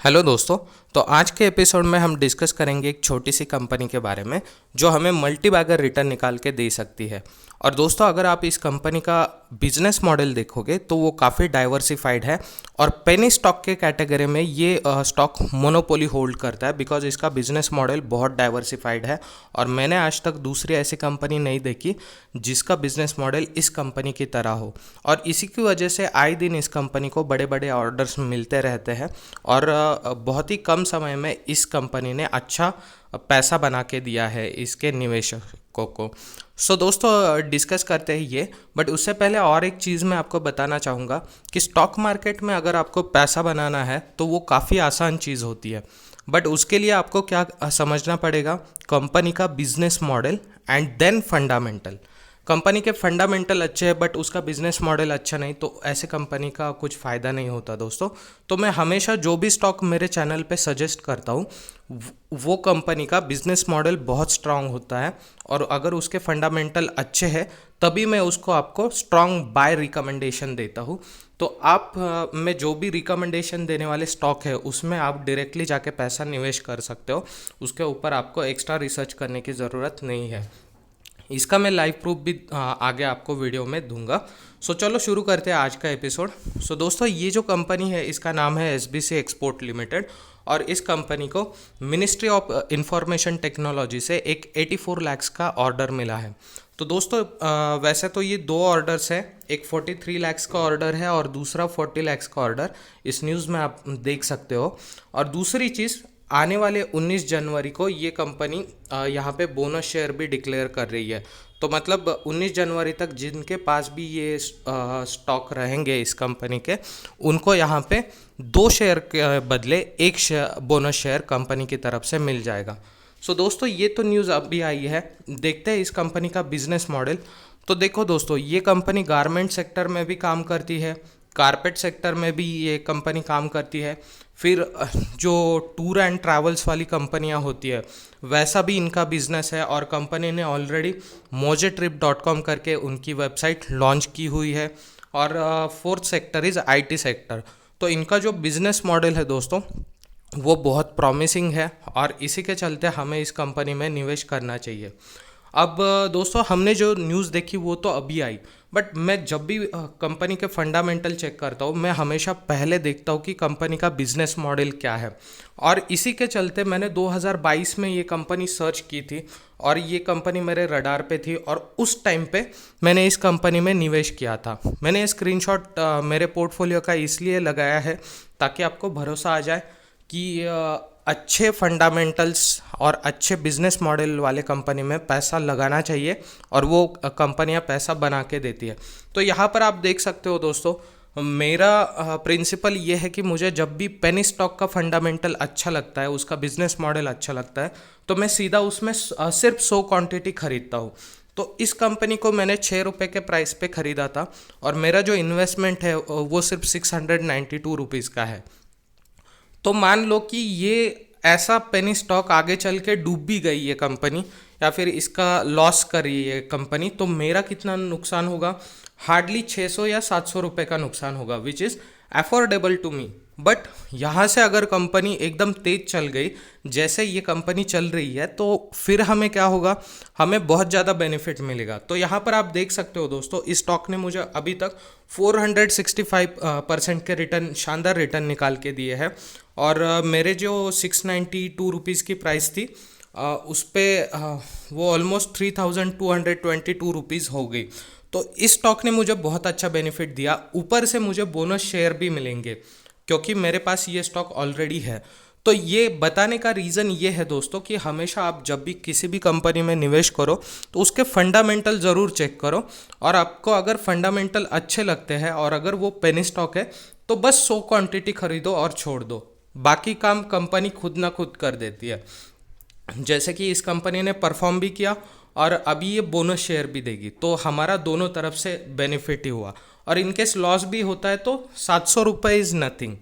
Hello दोस्तों। तो आज के एपिसोड में हम डिस्कस करेंगे एक छोटी सी कंपनी के बारे में जो हमें मल्टी बैगर रिटर्न निकाल के दे सकती है। और दोस्तों, अगर आप इस कंपनी का बिजनेस मॉडल देखोगे तो वो काफ़ी डाइवर्सिफाइड है और पेनी स्टॉक के कैटेगरी में ये स्टॉक मोनोपोली होल्ड करता है बिकॉज इसका बिजनेस मॉडल बहुत डाइवर्सिफाइड है। और मैंने आज तक दूसरी ऐसी कंपनी नहीं देखी जिसका बिजनेस मॉडल इस कंपनी की तरह हो। और इसी की वजह से आए दिन इस कंपनी को बड़े बड़े ऑर्डर्स मिलते रहते हैं और बहुत ही कम समय में इस कंपनी ने अच्छा पैसा बना के दिया है इसके निवेशकों को। सो दोस्तों, डिस्कस करते हैं ये। बट उससे पहले और एक चीज़ मैं आपको बताना चाहूँगा कि स्टॉक मार्केट में अगर आपको पैसा बनाना है तो वो काफ़ी आसान चीज़ होती है। बट उसके लिए आपको क्या समझना पड़ेगा, कंपनी का business model and then fundamental. Company के फंडामेंटल अच्छे हैं बट उसका बिजनेस मॉडल अच्छा नहीं तो ऐसे कंपनी का कुछ फ़ायदा नहीं होता दोस्तों। तो मैं हमेशा जो भी स्टॉक मेरे चैनल पे सजेस्ट करता हूँ वो कंपनी का बिजनेस मॉडल बहुत स्ट्रांग होता है और अगर उसके फंडामेंटल अच्छे हैं तभी मैं उसको आपको स्ट्रांग बाय रिकमेंडेशन देता हूँ। तो आप मैं जो भी रिकमेंडेशन देने वाले स्टॉक है उसमें आप डायरेक्टली जाके पैसा निवेश कर सकते हो। उसके ऊपर आपको एक्स्ट्रा रिसर्च करने की ज़रूरत नहीं है। इसका मैं लाइव प्रूफ भी आगे आपको वीडियो में दूंगा। सो चलो शुरू करते हैं आज का एपिसोड। सो दोस्तों, ये जो कंपनी है इसका नाम है एसबीसी एक्सपोर्ट लिमिटेड और इस कंपनी को मिनिस्ट्री ऑफ इंफॉर्मेशन टेक्नोलॉजी से एक 84 लाख का ऑर्डर मिला है। तो दोस्तों, वैसे तो ये दो ऑर्डर्स हैं, एक 43 लाख का ऑर्डर है और दूसरा 40 लाख का ऑर्डर इस न्यूज़ में आप देख सकते हो। और दूसरी चीज़, आने वाले 19 जनवरी को ये कंपनी यहाँ पे बोनस शेयर भी डिक्लेयर कर रही है। तो मतलब 19 जनवरी तक जिनके पास भी ये स्टॉक रहेंगे इस कंपनी के, उनको यहाँ पे 2 शेयर के बदले 1 शेयर बोनस शेयर कंपनी की तरफ से मिल जाएगा। सो दोस्तों, ये तो न्यूज़ अभी आई है। देखते हैं इस कंपनी का बिजनेस मॉडल। तो देखो दोस्तों, ये कंपनी गारमेंट सेक्टर में भी काम करती है, कारपेट सेक्टर में भी ये कंपनी काम करती है। फिर जो टूर एंड ट्रैवल्स वाली कंपनियां होती है वैसा भी इनका बिजनेस है और कंपनी ने ऑलरेडी mojetrip.com करके उनकी वेबसाइट लॉन्च की हुई है। और fourth sector is IT sector. तो इनका जो बिजनेस मॉडल है दोस्तों वो बहुत प्रॉमिसिंग है और इसी के चलते हमें इस कंपनी में निवेश करना चाहिए। अब दोस्तों, हमने जो न्यूज़ देखी वो तो अभी आई, बट मैं जब भी कंपनी के फंडामेंटल चेक करता हूँ मैं हमेशा पहले देखता हूँ कि कंपनी का बिजनेस मॉडल क्या है। और इसी के चलते मैंने 2022 में ये कंपनी सर्च की थी और ये कंपनी मेरे रडार पे थी और उस टाइम पे मैंने इस कंपनी में निवेश किया था। मैंने स्क्रीनशॉट मेरे पोर्टफोलियो का इसलिए लगाया है ताकि आपको भरोसा आ जाए कि अच्छे फंडामेंटल्स और अच्छे बिजनेस मॉडल वाले कंपनी में पैसा लगाना चाहिए और वो कंपनियां पैसा बना के देती है। तो यहाँ पर आप देख सकते हो दोस्तों, मेरा प्रिंसिपल ये है कि मुझे जब भी पेनी स्टॉक का फंडामेंटल अच्छा लगता है, उसका बिजनेस मॉडल अच्छा लगता है, तो मैं सीधा उसमें सिर्फ 100 क्वांटिटी खरीदता हूँ। तो इस कंपनी को मैंने 6 रुपये के प्राइस पे ख़रीदा था और मेरा जो इन्वेस्टमेंट है वो सिर्फ 692 रुपीज़ का है। तो मान लो कि ये ऐसा पेनी स्टॉक आगे चल के डूब भी गई ये कंपनी या फिर इसका लॉस करी ये कंपनी, तो मेरा कितना नुकसान होगा? हार्डली 600 या 700 रुपये का नुकसान होगा, which is affordable to me. But यहाँ से अगर कंपनी एकदम तेज चल गई जैसे ये कंपनी चल रही है तो फिर हमें क्या होगा? हमें बहुत ज़्यादा बेनिफिट मिलेगा। तो यहाँ पर आप देख सकते हो दोस्तों, इस स्टॉक ने मुझे अभी तक 465% के रिटर्न, शानदार रिटर्न निकाल के दिए हैं। और मेरे जो 692 रुपीज़ की प्राइस थी उस पर वो ऑलमोस्ट 3222 रुपीज़ हो गई। तो इस स्टॉक ने मुझे बहुत अच्छा बेनिफिट दिया, ऊपर से मुझे बोनस शेयर भी मिलेंगे क्योंकि मेरे पास ये स्टॉक ऑलरेडी है। तो ये बताने का रीज़न ये है दोस्तों कि हमेशा आप जब भी किसी भी कंपनी में निवेश करो तो उसके फंडामेंटल ज़रूर चेक करो। और आपको अगर फंडामेंटल अच्छे लगते हैं और अगर वो पेनी स्टॉक है तो बस 100 क्वांटिटी खरीदो और छोड़ दो, बाकी काम कंपनी खुद ना खुद कर देती है। जैसे कि इस कंपनी ने परफॉर्म भी किया और अभी ये बोनस शेयर भी देगी, तो हमारा दोनों तरफ से बेनिफिट ही हुआ। और इनकेस लॉस भी होता है तो 700 रुपये इज़ नथिंग।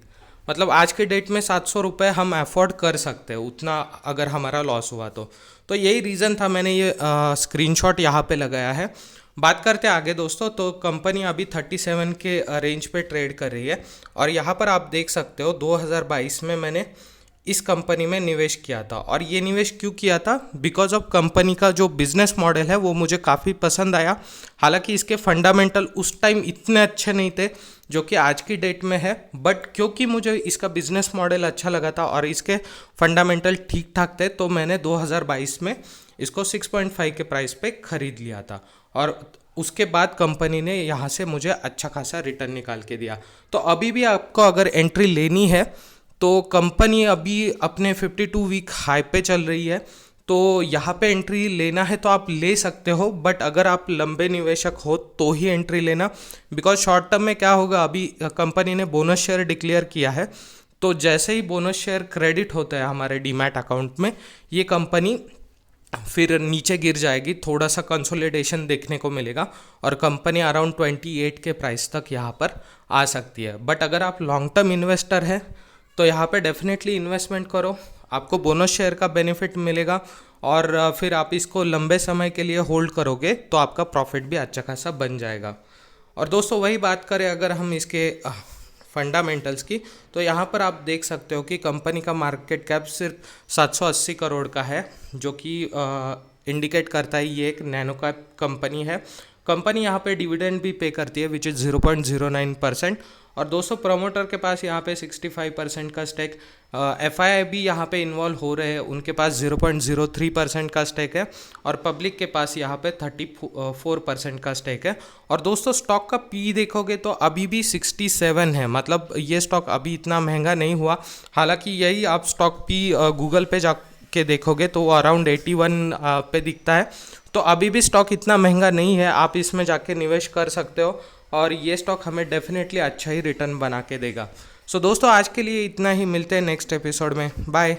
मतलब आज के डेट में 700 रुपये हम अफोर्ड कर सकते हैं उतना, अगर हमारा लॉस हुआ तो यही रीज़न था मैंने ये स्क्रीनशॉट यहाँ पे लगाया है। बात करते हैं आगे दोस्तों, तो कंपनी अभी 37 के रेंज पे ट्रेड कर रही है। और यहाँ पर आप देख सकते हो 2022 में मैंने इस कंपनी में निवेश किया था। और ये निवेश क्यों किया था? बिकॉज ऑफ कंपनी का जो बिजनेस मॉडल है वो मुझे काफ़ी पसंद आया। हालांकि इसके फंडामेंटल उस टाइम इतने अच्छे नहीं थे जो कि आज की डेट में है, बट क्योंकि मुझे इसका बिजनेस मॉडल अच्छा लगा था और इसके फंडामेंटल ठीक ठाक थे, तो मैंने 2022 में इसको 6.5 के प्राइस पे खरीद लिया था। और उसके बाद कंपनी ने यहाँ से मुझे अच्छा खासा रिटर्न निकाल के दिया। तो अभी भी आपको अगर एंट्री लेनी है तो कंपनी अभी अपने 52 वीक हाई पे चल रही है, तो यहाँ पे एंट्री लेना है तो आप ले सकते हो। बट अगर आप लंबे निवेशक हो तो ही एंट्री लेना, बिकॉज शॉर्ट टर्म में क्या होगा, अभी कंपनी ने बोनस शेयर डिक्लेयर किया है, तो जैसे ही बोनस शेयर क्रेडिट होता है हमारे डीमैट अकाउंट में, ये कंपनी फिर नीचे गिर जाएगी, थोड़ा सा कंसोलिडेशन देखने को मिलेगा और कंपनी अराउंड 28 के प्राइस तक यहाँ पर आ सकती है। बट अगर आप लॉन्ग टर्म इन्वेस्टर है तो यहाँ पे डेफिनेटली इन्वेस्टमेंट करो, आपको बोनस शेयर का बेनिफिट मिलेगा और फिर आप इसको लंबे समय के लिए होल्ड करोगे तो आपका प्रॉफिट भी अच्छा खासा बन जाएगा। और दोस्तों वही बात करें अगर हम इसके फंडामेंटल्स की, तो यहाँ पर आप देख सकते हो कि कंपनी का मार्केट कैप सिर्फ 780 करोड़ का है, जो कि इंडिकेट करता है ये एक नैनो कैप कंपनी है। कंपनी यहाँ पे डिविडेंड भी पे करती है विच इज़ 0.09%। और दोस्तों प्रमोटर के पास यहाँ पे 65% का स्टेक, एफआईआई भी यहाँ पे इन्वॉल्व हो रहे हैं, उनके पास 0.03% का स्टेक है और पब्लिक के पास यहाँ पे 34% का स्टेक है। और दोस्तों स्टॉक का पी देखोगे तो अभी भी 67 है, मतलब ये स्टॉक अभी इतना महंगा नहीं हुआ। हालांकि यही आप स्टॉक पी गूगल पे जाके देखोगे तो वो अराउंड 81 पे दिखता है, तो अभी भी स्टॉक इतना महंगा नहीं है, आप इसमें जाके निवेश कर सकते हो और ये स्टॉक हमें डेफिनेटली अच्छा ही रिटर्न बना के देगा। सो दोस्तों आज के लिए इतना ही, मिलते हैं नेक्स्ट एपिसोड में, बाय।